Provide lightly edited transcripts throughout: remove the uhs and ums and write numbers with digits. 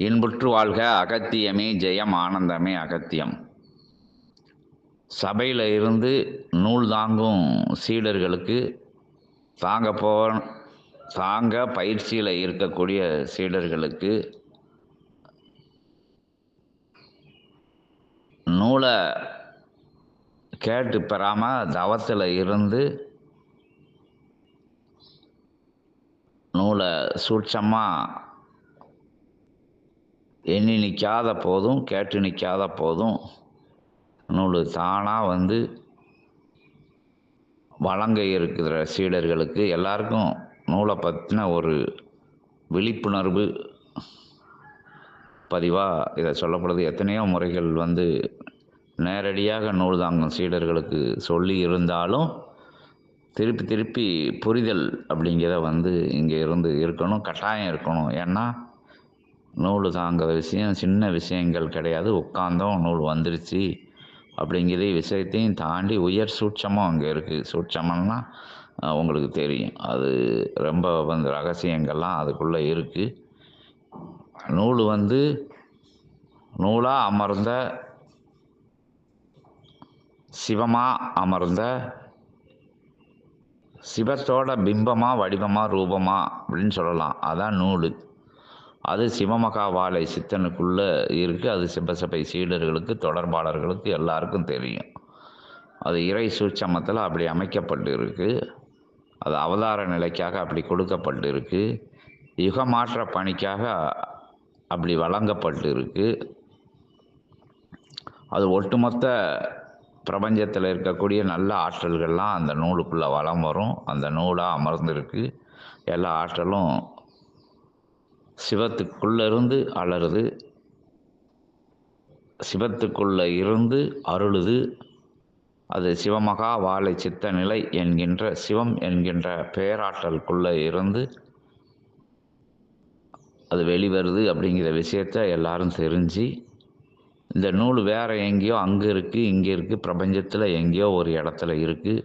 இன்புற்று வாழ்க அகத்தியமே ஜெயம் ஆனந்தமே அகத்தியம். சபையில் இருந்து நூல் தாங்கும் சீடர்களுக்கு தாங்க பயிற்சியில் இருக்கக்கூடிய சீடர்களுக்கு நூலை கேட்டு பெறாமல் தவத்தில் இருந்து நூலை சூட்சமாக எண்ணி நிற்காத போதும் கேட்டு நிற்காத போதும் நூல் தானாக வழங்க இருக்கிற சீடர்களுக்கு எல்லாருக்கும் நூலை பற்றின ஒரு விழிப்புணர்வு பதிவாக இதை சொல்லப்படுது. எத்தனையோ முறைகள் நேரடியாக நூல் தாங்கும் சீடர்களுக்கு சொல்லி இருந்தாலும் திருப்பி திருப்பி புரிதல் அப்படிங்கிறத இங்கே இருந்து இருக்கணும், கட்டாயம் இருக்கணும். ஏன்னா நூல் தாங்குற விஷயம் சின்ன விஷயங்கள் கிடையாது. உட்கார்ந்தோம் நூல் வந்துருச்சு அப்படிங்கிற விஷயத்தையும் தாண்டி உயர் சூட்சமும் அங்கே இருக்குது. சூட்சமன்னா உங்களுக்கு தெரியும், அது ரொம்ப ரகசியங்கள்லாம் அதுக்குள்ளே இருக்குது. நூல் நூலாக அமர்ந்த சிவமாக அமர்ந்த சிவத்தோட பிம்பமாக வடிவமாக ரூபமாக அப்படின்னு சொல்லலாம். அதான் நூல். அது சிவமகா வாழை சித்தனுக்குள்ளே இருக்குது. அது சிவசபை சீடர்களுக்கு, தொடர்பாளர்களுக்கு எல்லாருக்கும் தெரியும். அது இறை சூட்சமத்தில் அப்படி அமைக்கப்பட்டு இருக்குது. அது அவதார நிலைக்காக அப்படி கொடுக்கப்பட்டு இருக்குது. யுகமாற்ற பணிக்காக அப்படி வழங்கப்பட்டு இருக்குது. அது ஒட்டுமொத்த பிரபஞ்சத்தில் இருக்கக்கூடிய நல்ல ஆற்றல்கள்லாம் அந்த நூலுக்குள்ளே வளம் வரும். அந்த நூலாக அமர்ந்திருக்கு. எல்லா ஆற்றலும் சிவத்துக்குள்ளேருந்து அலருது, சிவத்துக்குள்ளே இருந்து அருளுது. அது சிவமகா வாழை சித்த நிலை என்கின்ற சிவம் என்கின்ற பேராற்றலுக்குள்ளே இருந்து அது வெளிவருது அப்படிங்கிற விஷயத்த எல்லாரும் தெரிஞ்சு, இந்த நூல் வேறு எங்கேயோ அங்கே இருக்குது இங்கே இருக்குது, பிரபஞ்சத்தில் எங்கேயோ ஒரு இடத்துல இருக்குது.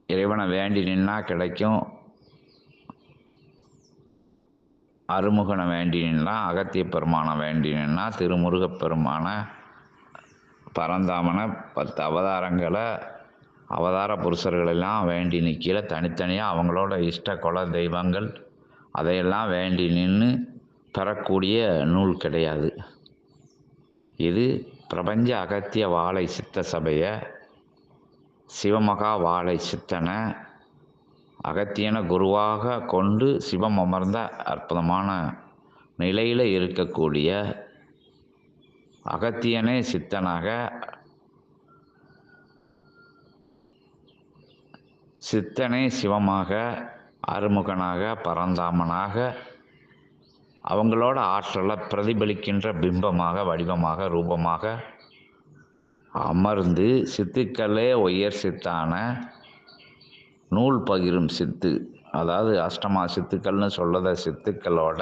இறைவனை வேண்டி நின்னா கிடைக்கும், அருமுகனை வேண்டி நின்னா, அகத்திய பெருமானை வேண்டி நின்னா, திருமுருகப்பெருமானை, பரந்தாமனை, 10 அவதாரங்களை, அவதார புருஷர்களெல்லாம் வேண்டி நிற்கல. தனித்தனியாக அவங்களோட இஷ்ட குல தெய்வங்கள் அதையெல்லாம் வேண்டி நின்று பெறக்கூடிய நூல் கிடையாது. இது பிரபஞ்ச அகத்திய வாழை சித்த சபையை, சிவமகா வாழை சித்தனை, அகத்தியனை குருவாக கொண்டு சிவம் அமர்ந்த அற்புதமான நிலையில் இருக்கக்கூடிய அகத்தியனே சித்தனாக, சித்தனே சிவமாக, அருமுகனாக, பரந்தாமனாக அவங்களோட ஆற்றலை பிரதிபலிக்கின்ற பிம்பமாக, வடிவமாக, ரூபமாக அமர்ந்து சித்துக்களே உயர் சித்தான நூல் பகிரும் சித்து, அதாவது அஷ்டமா சித்துக்கள்னு சொல்லத சித்துக்களோட,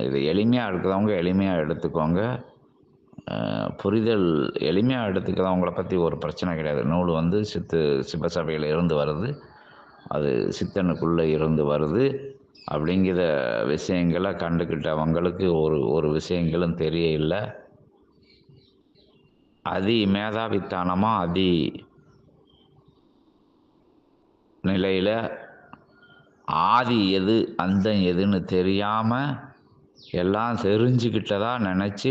இது எளிமையாக இருக்கிறவங்க எளிமையாக எடுத்துக்கோங்க. புரிதல் எளிமையாக எடுத்துக்கிறவங்கள பற்றி ஒரு பிரச்சனை கிடையாது. நூல் சிவசபையில் இருந்து வருது, அது சித்தனுக்குள்ளே இருந்து வருது அப்படிங்கிற விஷயங்களை கண்டுக்கிட்டவங்களுக்கு ஒரு விஷயங்களும் தெரியல. அதி மேதாவித்தனமாக அதி நிலையில் ஆதி எது அந்தம் எதுன்னு தெரியாமல் எல்லாம் தெரிஞ்சுக்கிட்டதா நினச்சி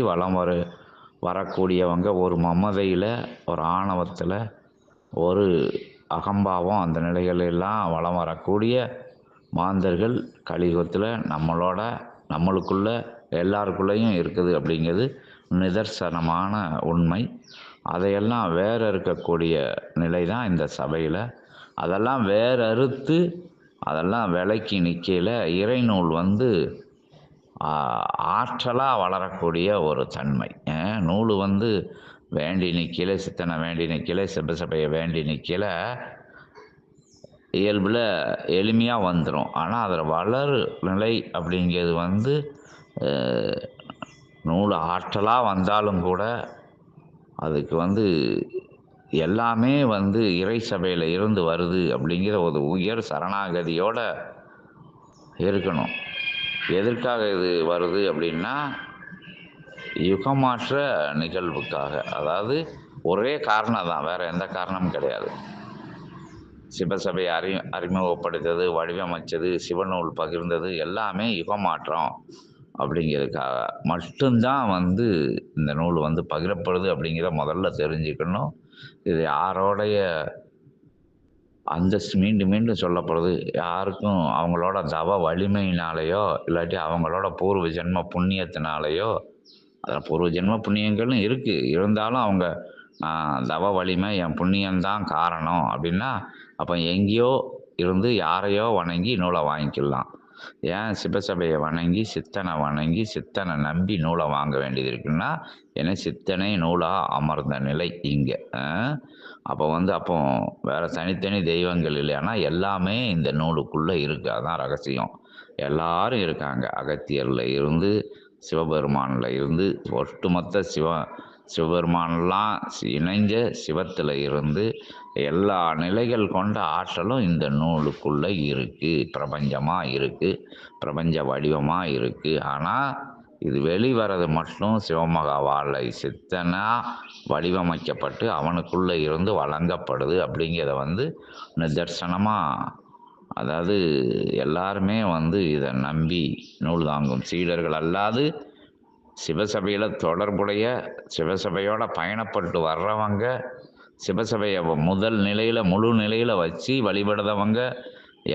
வரக்கூடியவங்க, ஒரு மமதையில், ஒரு ஆணவத்தில், ஒரு அகம்பாவம், அந்த நிலைகளெல்லாம் வலம் வரக்கூடிய மாந்தர்கள் கலியுகத்தில் நம்மளுக்குள்ள எல்லாருக்குள்ளேயும் இருக்குது அப்படிங்கிறது நிதர்சனமான உண்மை. அதையெல்லாம் வேற இருக்கக்கூடிய நிலை தான் இந்த சபையில். அதெல்லாம் வேற அறுத்து அதெல்லாம் விலைக்கு நிற்கையில் இறைநூல் ஆற்றலாக வளரக்கூடிய ஒரு தன்மை. நூல் வேண்டி நிற்கல, சித்தனை வேண்டி நிற்கல, சிவசபையை வேண்டி நிற்கல, இயல்பில் எளிமையாக வந்துடும். ஆனால் அதில் வளர் நிலை அப்படிங்கிறது நூல் ஆற்றலாக வந்தாலும் கூட அதுக்கு எல்லாமே இறை சபையில் இருந்து வருது அப்படிங்கிற ஒரு உயர் சரணாகதியோடு இருக்கணும். எதற்காக இது வருது அப்படின்னா, யுகமாற்ற நிகழ்வுக்காக. அதாவது ஒரே காரணம் தான், வேற எந்த காரணமும் கிடையாது. சிவசபை அறிமுகப்படுத்தது, வடிவமைச்சது, சிவநூல் பகிர்ந்தது எல்லாமே யுகமாற்றம் அப்படிங்கிறதுக்காக மட்டும்தான் வந்து இந்த நூல் வந்து பகிரப்படுது அப்படிங்கிறத முதல்ல தெரிஞ்சுக்கணும். இது யாரோடைய அந்தஸ்து மீண்டும் மீண்டும் சொல்லப்படுது, யாருக்கும் அவங்களோட தவ வலிமையினாலேயோ இல்லாட்டி அவங்களோட பூர்வ ஜென்ம புண்ணியத்தினாலேயோ, அதில் பூர்வ ஜென்ம புண்ணியங்களும் இருக்குது, இருந்தாலும் அவங்க தவ வலிமை என் புண்ணியம்தான் காரணம் அப்படின்னா, அப்போ எங்கேயோ இருந்து யாரையோ வணங்கி நூலை வாங்கிக்கலாம். ஏன் சிவசபையை வணங்கி சித்தனை வணங்கி சித்தனை நம்பி நூலை வாங்க வேண்டியது இருக்குன்னா, ஏன்னா சித்தனை நூலாக அமர்ந்த நிலை இங்கே. அப்போ அப்போ வேறு தனித்தனி தெய்வங்கள் இல்லைன்னா எல்லாமே இந்த நூலுக்குள்ளே இருக்குது. அதுதான் ரகசியம். எல்லாரும் இருக்காங்க. அகத்தியரில் இருந்து சிவபெருமானில் இருந்து ஒட்டுமொத்த சிவபெருமானெலாம் இணைஞ்ச சிவத்தில் இருந்து எல்லா நிலைகள் கொண்ட ஆற்றலும் இந்த நூலுக்குள்ளே இருக்குது. பிரபஞ்சமாக இருக்குது, பிரபஞ்ச வடிவமாக இருக்குது. ஆனால் இது வெளிவரது மட்டும் சிவமகா வாழை சித்தனா வடிவமைக்கப்பட்டு அவனுக்குள்ளே இருந்து வழங்கப்படுது அப்படிங்கிறத நிதர்சனமாக, அதாவது எல்லாருமே இதை நம்பி நூல் தாங்கும் சீடர்கள் அல்லாது சிவசபையில் தொடர்புடைய சிவசபையோட பயணப்பட்டு வர்றவங்க, சிவசபையை முதல் நிலையில் முழு நிலையில் வச்சு வழிபடுறவங்க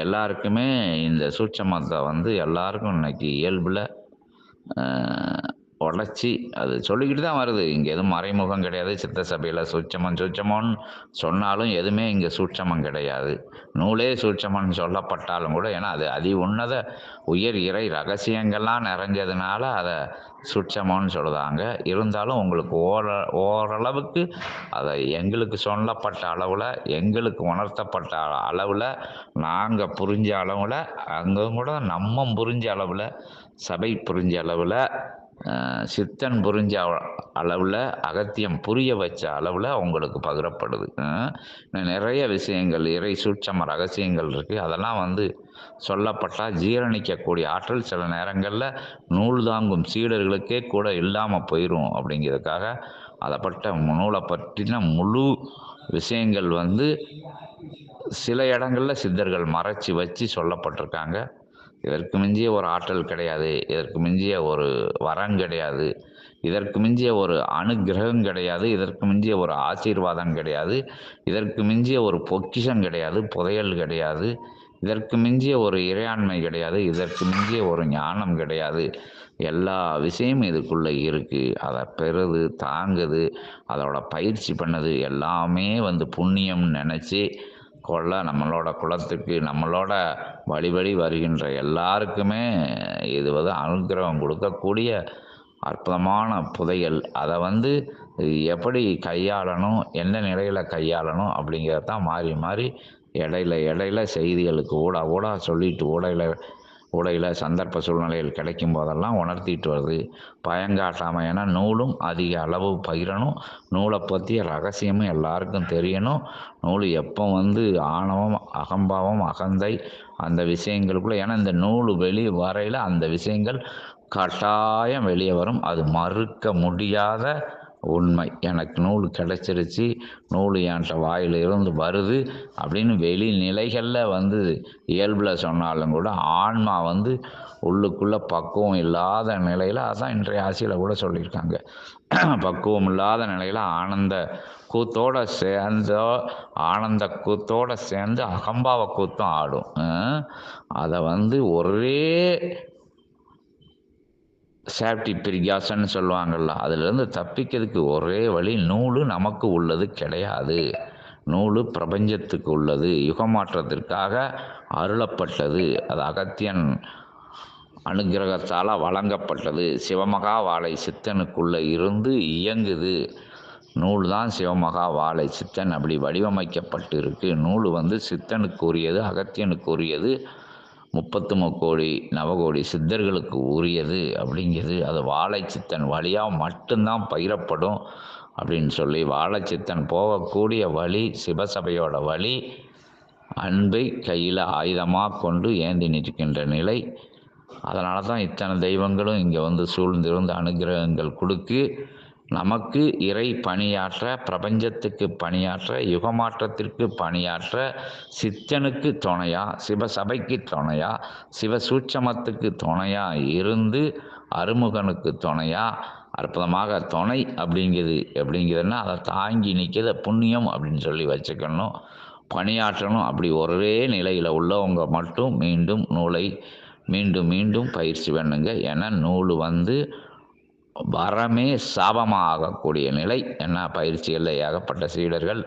எல்லாருக்குமே இந்த சூட்சமத்தை எல்லாருக்கும் இன்னைக்கு இயல்பில் உடச்சி அது சொல்லிக்கிட்டு தான் வருது. இங்கே எதுவும் மறைமுகம் கிடையாது. சித்த சபையில் சூட்சமன்னு சொன்னாலும் எதுவுமே இங்கே சூட்சமம் கிடையாது. நூலே சூட்சமன்னு சொல்லப்பட்டாலும் கூட, ஏன்னா அது அதி உன்னத உயர் இறை ரகசியங்கள்லாம் நிறைஞ்சதுனால அதை சூட்சமன்னு சொல்லுதாங்க. இருந்தாலும் உங்களுக்கு ஓரளவுக்கு அதை எங்களுக்கு சொல்லப்பட்ட அளவில், எங்களுக்கு உணர்த்தப்பட்ட அளவில், நாங்கள் புரிஞ்ச அளவில், அங்கே கூட நம்ம புரிஞ்ச அளவில், சபை புரிஞ்ச அளவில், சித்தன் புரிஞ்ச அளவில், அகத்தியம் புரிய வச்ச அளவில் உங்களுக்கு பகிரப்படுது. நிறைய விஷயங்கள் இறை சூட்சம ரகசியங்கள் இருக்குது. அதெல்லாம் சொல்லப்பட்டால் ஜீரணிக்கக்கூடிய ஆற்றல் சில நேரங்களில் நூல் தாங்கும் சீடர்களுக்கே கூட இல்லாமல் போயிடும். அப்படிங்கிறதுக்காக அதைப்பட்ட நூலை பற்றின முழு விஷயங்கள் சில இடங்களில் சித்தர்கள் மறைச்சி வச்சு சொல்லப்பட்டிருக்காங்க. இதற்கு மிஞ்சிய ஒரு ஆற்றல் கிடையாது, இதற்கு மிஞ்சிய ஒரு வரம் கிடையாது, இதற்கு மிஞ்சிய ஒரு அனுகிரகம் கிடையாது, இதற்கு மிஞ்சிய ஒரு ஆசீர்வாதம் கிடையாது, இதற்கு மிஞ்சிய ஒரு பொக்கிஷம் கிடையாது, புதையல் கிடையாது, இதற்கு மிஞ்சிய ஒரு இறையாண்மை கிடையாது, இதற்கு மிஞ்சிய ஒரு ஞானம் கிடையாது. எல்லா விஷயமும் இதுக்குள்ளே இருக்குது. அதை பெறுது, தாங்குது, அதோட பயிற்சி பண்ணது எல்லாமே புண்ணியம்னு நினச்சி கொள்ள நம்மளோட குலத்துக்கு நம்மளோட வழி வருகின்ற எல்லாருக்குமே இது அனுகிரகம் கொடுக்கக்கூடிய அற்புதமான புதையல். அதை எப்படி கையாளணும், எந்த நிலையில் கையாளணும் அப்படிங்கிறதான் மாறி மாறி இடையில செய்திகளுக்கு ஊடா சொல்லிட்டு ஊடையில் சந்தர்ப்ப சூழ்நிலைகள் கிடைக்கும் போதெல்லாம் உணர்த்திட்டு வருது. பயங்காட்டாமல், ஏன்னா நூலும் அதிக அளவு பகிரணும், நூலை பற்றிய ரகசியமும் எல்லாருக்கும் தெரியணும். நூல் எப்போ ஆணவம், அகம்பாவம், அகந்தை அந்த விஷயங்களுக்குள்ளே, ஏன்னா இந்த நூல் வரையில் அந்த விஷயங்கள் கட்டாயம் வெளியே வரும். அது மறுக்க முடியாத உண்மை. எனக்கு நூல் கிடைச்சிருச்சு, நூல் என்கிட்ட வாயிலிருந்து வருது அப்படின்னு வெளிநிலைகளில் இயல்பில் சொன்னாலும் கூட ஆன்மா உள்ளுக்குள்ளே பக்குவம் இல்லாத நிலையில், அதான் இன்றைய ஆசியில் கூட சொல்லியிருக்காங்க, பக்குவம் இல்லாத நிலையில் ஆனந்த கூத்தோடு சேர்ந்து அகம்பாவ கூத்தும் ஆடும். அதை ஒரே சேஃப்டி பிரிகாஷன்னு சொல்லுவாங்கள்ல, அதிலிருந்து தப்பிக்கிறதுக்கு ஒரே வழி, நூல் நமக்கு உள்ளது கிடையாது, நூல் பிரபஞ்சத்துக்கு உள்ளது, யுகமாற்றத்திற்காக அருளப்பட்டது, அது அகத்தியன் அனுகிரகத்தால் வழங்கப்பட்டது, சிவமகா வாழை சித்தனுக்குள்ளே இருந்து இயங்குது. நூல் தான் சிவமகா வாழை சித்தன் அப்படி வடிவமைக்கப்பட்டு இருக்கு. நூல் சித்தனுக்கு உரியது, அகத்தியனுக்கு உரியது, 33 கோடி நவகோடி சித்தர்களுக்கு உரியது அப்படிங்கிறது. அது வாழை சித்தன் வழியாக மட்டும்தான் பயிரப்படும் அப்படின்னு சொல்லி, வாழை சித்தன் போகக்கூடிய வழி, சிவசபையோட வழி, அன்பை கையில் ஆயுதமாக கொண்டு ஏந்தி நிற்கின்ற நிலை, அதனால தான் இத்தனை தெய்வங்களும் இங்கே வந்து சூழ்ந்திருந்து அனுகிரகங்கள் கொடுக்கு நமக்கு இறை பணியாற்ற, பிரபஞ்சத்துக்கு பணியாற்ற, யுகமாற்றத்திற்கு பணியாற்ற, சித்தனுக்கு துணையா, சிவசபைக்கு துணையா, சிவசூட்சமத்துக்கு துணையா இருந்து அருமுகனுக்கு துணையா அற்புதமாக துணை அப்படிங்கிறதுனா அதை தாங்கி நிற்கிற புண்ணியம் அப்படின்னு சொல்லி வச்சுக்கணும். பணியாற்றணும். அப்படி ஒரே நிலையில் உள்ளவங்க மட்டும் மீண்டும் நூலை மீண்டும் மீண்டும் பயிற்சி பண்ணுங்க. ஏன்னா நூல் வந்து வரமே சாபமாக ஆகக்கூடிய நிலை. ஏன்னா பயிற்சிகளில் ஏகப்பட்ட சீடர்கள்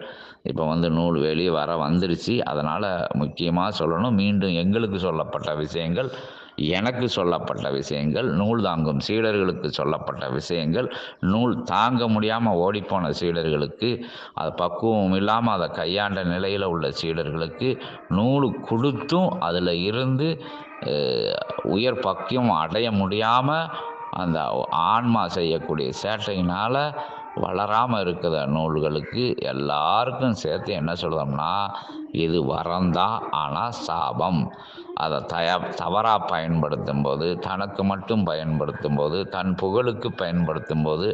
இப்போ வந்து நூல் வெளியே வர வந்துருச்சு. அதனால் முக்கியமாக சொல்லணும், மீண்டும் எங்களுக்கு சொல்லப்பட்ட விஷயங்கள், எனக்கு சொல்லப்பட்ட விஷயங்கள், நூல் தாங்கும் சீடர்களுக்கு சொல்லப்பட்ட விஷயங்கள், நூல் தாங்க முடியாமல் ஓடிப்போன சீடர்களுக்கு, அது பக்குவம் இல்லாமல் அதை கையாண்ட நிலையில் உள்ள சீடர்களுக்கு நூல் கொடுத்தும் அதில் இருந்து உயர் பக்குவம் அடைய முடியாமல் அந்த ஆன்மா செய்யக்கூடிய சேட்டையினால் வளராமல் இருக்கிற நூல்களுக்கு எல்லாருக்கும் சேர்த்து என்ன சொல்கிறோம்னா, இது வரந்தான், ஆனால் சாபம். அதை தவறாக பயன்படுத்தும் போது, தனக்கு மட்டும் பயன்படுத்தும் போது, தன் புகழுக்கு பயன்படுத்தும் போது,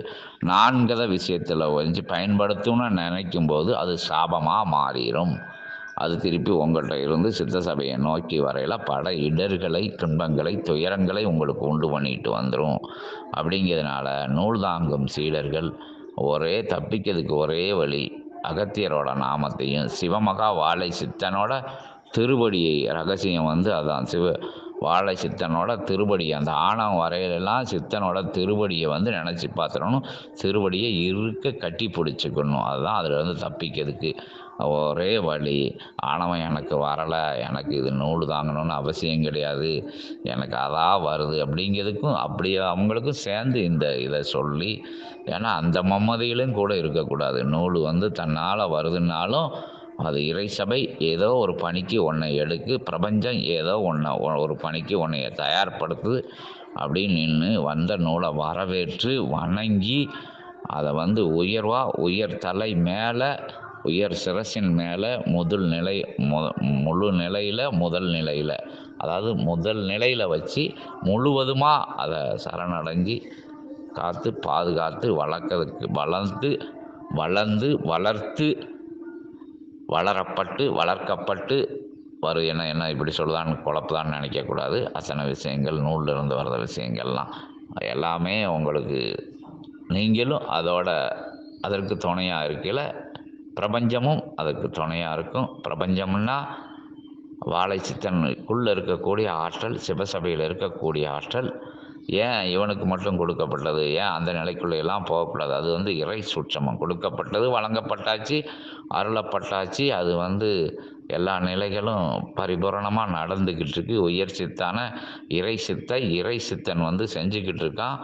நான்கத விஷயத்தில் வச்சு பயன்படுத்தணும்னு நினைக்கும் போது அது சாபமாக மாறிடும். அது திருப்பி உங்கள்கிட்ட இருந்து சித்த சபையை நோக்கி வரையில் பல இடர்களை, துன்பங்களை, துயரங்களை உங்களுக்கு உண்டு பண்ணிட்டு வந்துடும். அப்படிங்கிறதுனால நூல் தாங்கும் சீடர்கள் தப்பிக்கிறதுக்கு ஒரே வழி, அகத்தியரோட நாமத்தையும் சிவமகா வாழை சித்தனோட திருவடியை, ரகசியம் வந்து அதான் வாழை சித்தனோட திருவடி, அந்த ஆணவம் வரையிலெல்லாம் சித்தனோட திருவடியை வந்து நினச்சி பார்த்துடணும். திருவடியை கட்டி பிடிச்சிக்கணும். அதுதான் அதில் வந்து தப்பிக்கிறதுக்கு ஒரே வழி. ஆணவம் எனக்கு வரலை, எனக்கு இது நூல் தாங்கணும்னு அவசியம் கிடையாது, எனக்கு அதான் வருது அப்படிங்கிறதுக்கும் அப்படியே அவங்களுக்கும் சேர்ந்து இதை சொல்லி, ஏன்னா அந்த மம்மதியிலும் கூட இருக்கக்கூடாது. நூல் வந்து தன்னால் வருதுன்னாலும் அது இறைசபை ஏதோ ஒரு பணிக்கு உன்னை எடுக்கு, பிரபஞ்சம் ஏதோ ஒரு பணிக்கு உன்னைய தயார்படுத்துது அப்படின்னு நின்று வந்த நூலை வரவேற்று வணங்கி அதை வந்து உயர் தலை மேலே, உயர் சிரசின் மேலே முழு நிலையில், முதல் நிலையில், அதாவது முதல் நிலையில் வச்சு முழுவதுமாக அதை சரணடைஞ்சு காத்து பாதுகாத்து வளர்த்து வளர்க்கப்பட்டு என்ன இப்படி சொல்லுதான்னு குழப்பதான்னு நினைக்கக்கூடாது. அத்தனை விஷயங்கள் நூலில் இருந்து வர்ற விஷயங்கள்லாம் எல்லாமே உங்களுக்கு, நீங்களும் அதற்கு துணையாக இருக்கல, பிரபஞ்சமும் அதற்கு துணையாக இருக்கும். பிரபஞ்சம்னா வாழை சித்தனுக்குள்ளே இருக்கக்கூடிய ஆற்றல், சிவசபையில் இருக்கக்கூடிய ஆற்றல். ஏன் இவனுக்கு மட்டும் கொடுக்கப்பட்டது, ஏன் அந்த நிலைக்குள்ளே எல்லாம் போகக்கூடாது? அது வந்து இறை சூட்சமம் கொடுக்கப்பட்டது, வழங்கப்பட்டாச்சு, அருளப்பட்டாச்சு. அது வந்து எல்லா நிலைகளும் பரிபூரணமாக நடந்துக்கிட்டு இருக்கு. உயர் சித்தான இறை சித்தன் வந்து செஞ்சுக்கிட்டு இருக்கான்.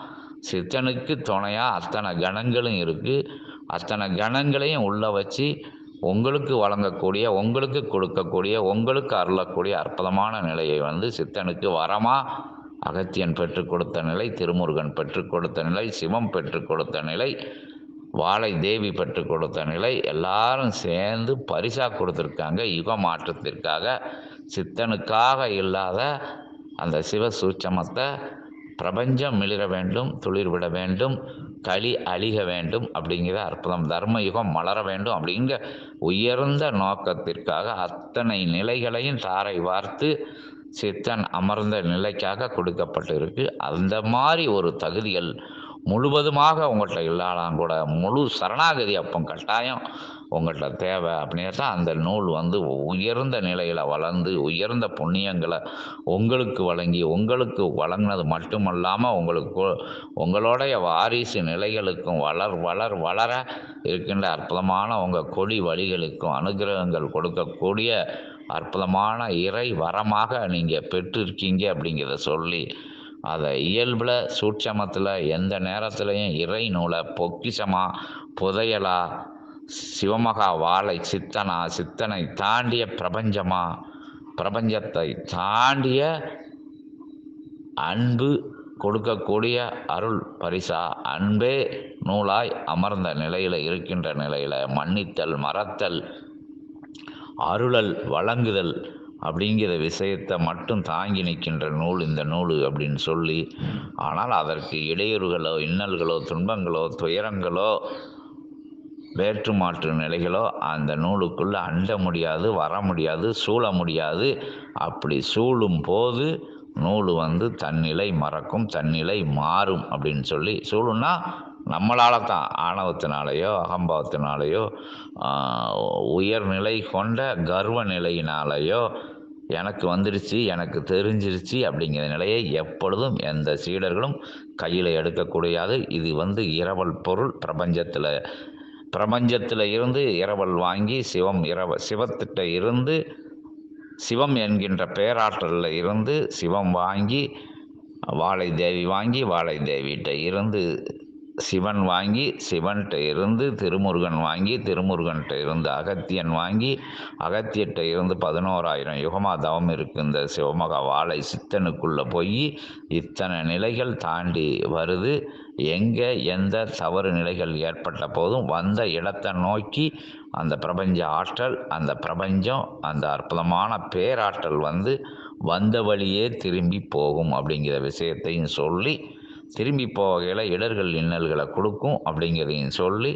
சித்தனுக்கு துணையாக அத்தனை கணங்களும் இருக்குது. அத்தனை கணங்களையும் உள்ள வச்சு உங்களுக்கு வழங்கக்கூடிய, உங்களுக்கு கொடுக்கக்கூடிய, உங்களுக்கு அருளக்கூடிய அற்புதமான நிலையை வந்து சித்தனுக்கு வரமாக அகத்தியன் பெற்றுக் கொடுத்த நிலை, திருமுருகன் பெற்றுக் கொடுத்த நிலை, சிவம் பெற்றுக் கொடுத்த நிலை, வாழை தேவி பெற்றுக் கொடுத்த நிலை, எல்லாரும் சேர்ந்து பரிசாக கொடுத்துருக்காங்க. யுக மாற்றத்திற்காக சித்தனுக்காக இல்லாத அந்த சிவ சூட்சமத்தை பிரபஞ்சம் மிளிர வேண்டும், துளிர்விட வேண்டும், களி அழிக வேண்டும் அப்படிங்கிற அற்புதம், தர்ம யுகம் மலர வேண்டும் அப்படிங்கிற உயர்ந்த நோக்கத்திற்காக அத்தனை நிலைகளையும் தாரை வார்த்து சித்தன் அமர்ந்த நிலைக்காக கொடுக்கப்பட்டு இருக்கு. அந்த மாதிரி ஒரு தகுதிகள் முழுவதுமாக உங்கள்கிட்ட இல்லாதான் கூட முழு சரணாகதி அப்போ கட்டாயம் உங்கள்கிட்ட தேவை. அப்படின்னு தான் அந்த நூல் வந்து உயர்ந்த நிலையில் வளர்ந்து உயர்ந்த புண்ணியங்களை உங்களுக்கு வழங்கி, உங்களுக்கு வழங்கினது மட்டுமல்லாமல் உங்களுடைய வாரிசு நிலைகளுக்கும் வளர இருக்கின்ற அற்புதமான உங்கள் கொடி வழிகளுக்கும் அனுகிரகங்கள் கொடுக்கக்கூடிய அற்புதமான இறை வரமாக நீங்கள் பெற்றிருக்கீங்க அப்படிங்கிறத சொல்லி, அதை இயல்பில் சூட்சமத்தில் எந்த நேரத்துலையும் இறை நூலை பொக்கிஷமாக புதையலா, சிவமகா வாழை சித்தனை தாண்டிய பிரபஞ்சத்தை தாண்டிய அன்பு கொடுக்கக்கூடிய அருள் பரிசா, அன்பே நூலாய் அமர்ந்த நிலையில் இருக்கின்ற நிலையில் மன்னித்தல், மறத்தல், அருளல், வழங்குதல் அப்படிங்கிற விஷயத்தை மட்டும் தாங்கி நிற்கின்ற நூல் இந்த நூல் அப்படின்னு சொல்லி, ஆனால் அதற்கு இடையூறுகளோ, இன்னல்களோ, துன்பங்களோ, துயரங்களோ, வேற்று மாற்று நிலைகளோ அந்த நூலுக்குள்ளே அண்ட முடியாது, வர முடியாது, சூழ முடியாது. அப்படி சூழும் போது நூல் தன்னிலை மறக்கும், தன்னிலை மாறும் அப்படின்னு சொல்லி. சூழுன்னா நம்மளால தான், ஆணவத்தினாலேயோ அகம்பாவத்தினாலேயோ உயர்நிலை கொண்ட கர்வ நிலையினாலேயோ எனக்கு வந்துடுச்சு, எனக்கு தெரிஞ்சிருச்சு அப்படிங்கிற நிலையை எப்பொழுதும் எந்த சீடர்களும் கையில் எடுக்கக்கூடாது. இது இரவல் பொருள். பிரபஞ்சத்தில் இருந்து இரவல் வாங்கி சிவத்திட்ட இருந்து, சிவம் என்கின்ற பேராற்றலில் இருந்து சிவம் வாங்கி, வாழை தேவி வாங்கி, வாழை தேவிகிட்ட இருந்து சிவன் வாங்கி, சிவன்கிட்ட இருந்து திருமுருகன் வாங்கி, திருமுருகன்கிட்ட இருந்து அகத்தியன் வாங்கி, அகத்தியர்கிட்ட இருந்து 11,000 யுகமா தவம் இருக்கு இந்த சிவமகா வாழை சித்தனுக்குள்ளே போய் இத்தனை நிலைகள் தாண்டி வருது. எங்கே எந்த தவறு நிலைகள் ஏற்பட்ட போதும் வந்த இடத்தை நோக்கி அந்த பிரபஞ்ச ஆற்றல், அந்த பிரபஞ்சம், அந்த அற்புதமான பேராற்றல் வந்த வழியே திரும்பி போகும் அப்படிங்கிற விஷயத்தையும் சொல்லி, திரும்பி போகையில் இடர்கள் இன்னல்களை கொடுக்கும் அப்படிங்கிறதையும் சொல்லி,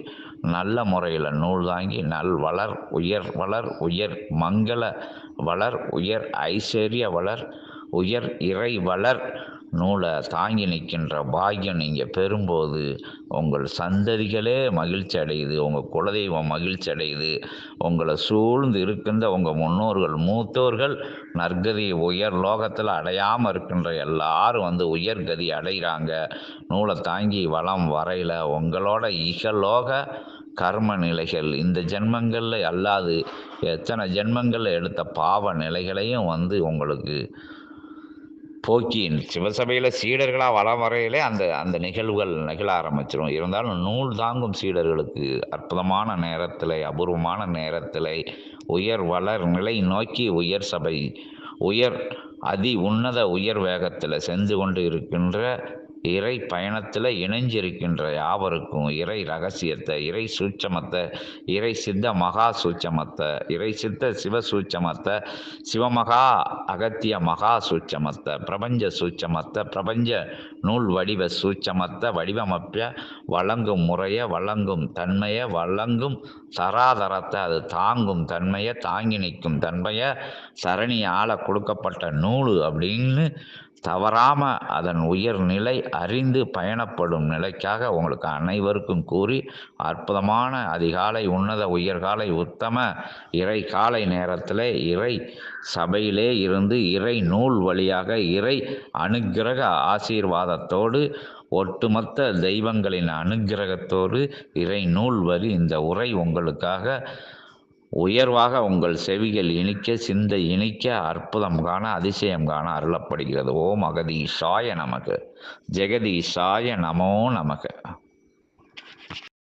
நல்ல முறையில் நூல் தாங்கி வளர், உயர் மங்கள வளர், உயர் ஐஸ்வர்ய வளர், உயர் இறை வளர் நூலை தாங்கி நிற்கின்ற பாக்கியம் நீங்கள் பெறும்போது உங்கள் சந்ததிகளே மகிழ்ச்சி அடையுது, உங்கள் குலதெய்வம் மகிழ்ச்சி அடையுது, உங்களை சூழ்ந்து இருக்கின்ற உங்கள் முன்னோர்கள் மூத்தோர்கள் நற்கதி உயர் லோகத்தில் அடையாமல் இருக்கின்ற எல்லாரும் உயர்கதி அடைகிறாங்க. நூலை தாங்கி வளம் வரையில் உங்களோட இகலோக கர்ம நிலைகள் இந்த ஜென்மங்களில் அல்லாது எத்தனை ஜென்மங்களில் எடுத்த பாவ நிலைகளையும் உங்களுக்கு போக்கி சிவசபையில் சீடர்களாக வளம் வரையிலே அந்த நிகழ்வுகள் நிகழ ஆரம்பிச்சிடும். இருந்தாலும் நூல் தாங்கும் சீடர்களுக்கு அற்புதமான நேரத்தில், அபூர்வமான நேரத்தில் உயர் வளர் நிலை நோக்கி உயர் சபை, உயர் உன்னத உயர் வேகத்தில் சென்று கொண்டு இருக்கின்ற இறை பயணத்தில் இணைஞ்சிருக்கின்ற யாவருக்கும் இறை ரகசியத்தை, இறை சூட்சமத்தை, இறை சித்த மகா சூட்சமத்தை, இறை சித்த சிவ சூட்சமத்தை, சிவமகா அகத்திய மகா சூட்சமத்தை, பிரபஞ்ச சூட்சமத்தை, பிரபஞ்ச நூல் வடிவ சூட்சமத்தை வடிவமைப்ப வழங்கும் முறையை, வழங்கும் தன்மையை, வழங்கும் தராதரத்தை, அது தாங்கும் தன்மையை, தாங்கி நிற்கும் தன்மையை, சரணியால் கொடுக்கப்பட்ட நூல் அப்படின்னு தவறாமல் அதன் உயர்நிலை அறிந்து பயணப்படும் நிலைக்காக உங்களுக்கு அனைவருக்கும் கூறி, அற்புதமான அதிகாலை உன்னத உயர்காலை உத்தம இறை காலை நேரத்தில் இறை சபையிலே இருந்து இறை நூல் வழியாக இறை அனுக்கிரக ஆசீர்வாதத்தோடு, ஒட்டுமொத்த தெய்வங்களின் அனுக்கிரகத்தோடு இறை நூல் வரி இந்த உரை உங்களுக்காக உயர்வாக உங்கள் செவிகள் இனிக்க, சிந்தை இனிக்க, அற்புதம் காண, அதிசயம் காண அருளப்படுகிறது. ஓம் அகதீஷாய நமக, ஜெகதீஷாய நமோ நமக.